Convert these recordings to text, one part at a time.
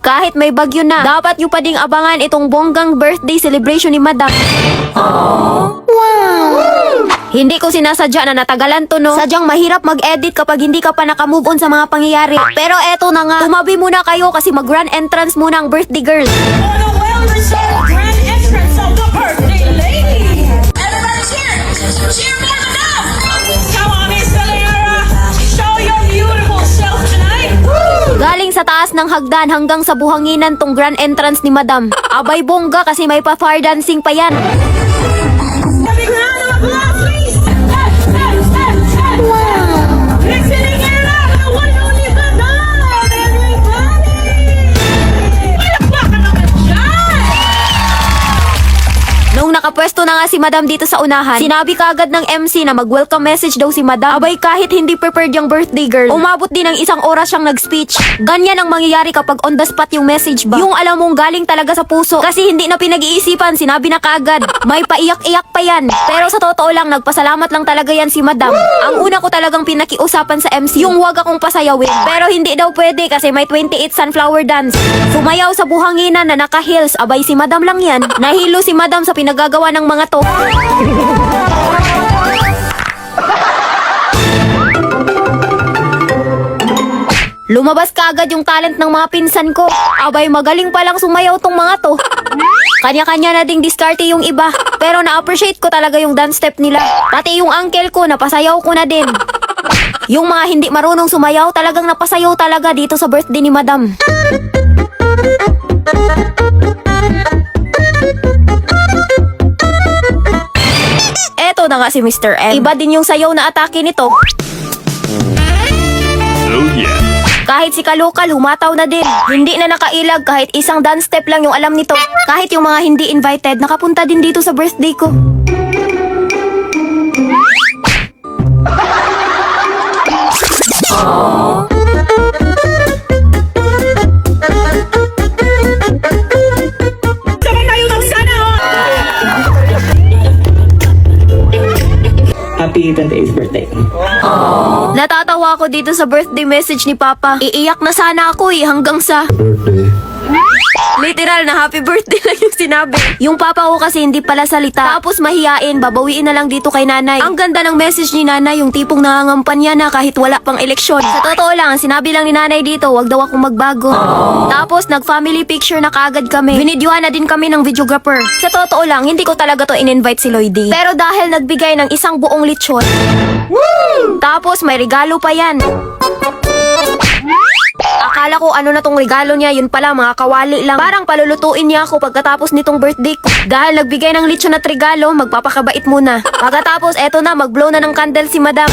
Kahit may bagyo na, dapat nyo pa ding abangan itong bonggang birthday celebration ni Madam. Hindi ko sinasadya na natagalan to, no? Sadyang mahirap mag-edit kapag hindi ka pa nakamove on sa mga pangyayari. Pero eto na nga, tumabi muna kayo kasi mag-grand entrance muna ang birthday girl. For the well-deserved grand entrance of the birthday lady. Everybody cheer! Cheer for Madam! Come on, Miss Valera! Show your beautiful self tonight! Woo! Galing sa taas ng hagdan hanggang sa buhanginan tong grand entrance ni Madam. Abay bongga kasi may pa-fire dancing pa yan. A big round of applause, please! Wow! Listening it up, the one and only Madam! Everybody! Palakpakan naman dyan! Nung nakapwesto na nga si Madam dito sa unahan, sinabi kaagad ng MC na mag-welcome message daw si Madam. Abay kahit hindi prepared yung birthday girl, umabot din ng 1 oras siyang nag-speech. Ganyan ang mangyayari kapag on the spot yung message ba? Yung alam mong galing talaga sa puso. Kasi hindi na pinag-iisipan, sinabi na kaagad. May paiyak-iyak pa yan. Pero sa totoo lang, nagpasalamat lang talaga yan si Madam. Ang una ko talagang pinakiusapan sa MC, yung wag akong pasayawin. Pero hindi daw pwede kasi may 28 sunflower dance. Sumayaw sa buhanginan na naka-heels, abay si Madam lang yan. Nahilo si Madam sa pinagagawa ng mga to. Lumabas kaagad yung talent ng mga pinsan ko. Abay magaling palang sumayaw tong mga to. Kanya-kanya na ding diskarte yung iba. Pero na-appreciate ko talaga yung dance step nila. Pati yung uncle ko, napasayaw ko na din. Yung mga hindi marunong sumayaw, talagang napasayaw talaga dito sa birthday ni Madam. Eto na nga si Mr. M. Iba din yung sayaw na atake nito. Oh yeah. Kahit si Kalokal, humataw na din. Hindi na nakailag kahit isang dance step lang yung alam nito. Kahit yung mga hindi invited, nakapunta din dito sa birthday ko. Sabay tayo magsana, oh! Happy 28th birthday. Natatawa ako dito sa birthday message ni Papa. Iiyak na sana ako hanggang sa... Literal na happy birthday lang yung sinabi. Yung papa ko kasi hindi pala salita. Tapos mahiyain, babawiin na lang dito kay nanay. Ang ganda ng message ni nanay, yung tipong nangangampan niya na kahit wala pang eleksyon. Sa totoo lang, sinabi lang ni nanay dito, wag daw akong magbago. Tapos nag-family picture na kaagad kami. Binidyohan na din kami ng videographer. Sa totoo lang, hindi ko talaga to in-invite si Lloydie. Pero dahil nagbigay ng isang buong lechon. Tapos may regalo pa yan. Akala ko ano na tong regalo niya, yun pala mga kawali lang. Parang palulutuin niya ako pagkatapos nitong birthday ko. Dahil nagbigay ng lechon at regalo, magpapakabait muna. Pagkatapos eto na, mag-blow na ng candle si Madam.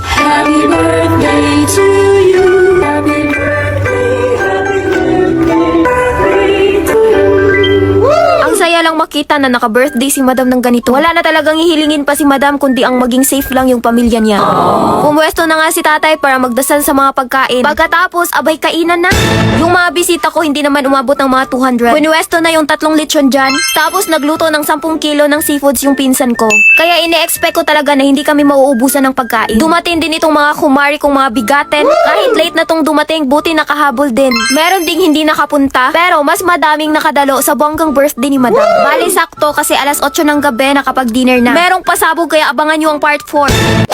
Happy birthday to you. Happy birthday, happy birthday to you. Ang saya lang makita na naka-birthday si Madam ng ganito. Wala na talagang ihilingin pa si Madam kundi ang maging safe lang yung pamilya niya. Pumwesto na nga si tatay para magdasal sa mga pagkain. Pagkatapos, abay kainan na. Yung mga bisita ko hindi naman umabot ng mga 200. Pumwesto na yung 3 lechon dyan. Tapos nagluto ng 10 kilo ng seafoods yung pinsan ko. Kaya ine-expect ko talaga na hindi kami mauubusan ng pagkain. Dumating din itong mga kumari kong mga bigaten. Kahit late na tong dumating, buti nakahabol din. Meron ding hindi nakapunta, pero mas madaming nakadalo sa bonggang birthday ni Madam. Bali sakto kasi alas 8 ng gabi nakapag-dinner na. Merong pasabog kaya abangan nyo ang part 4.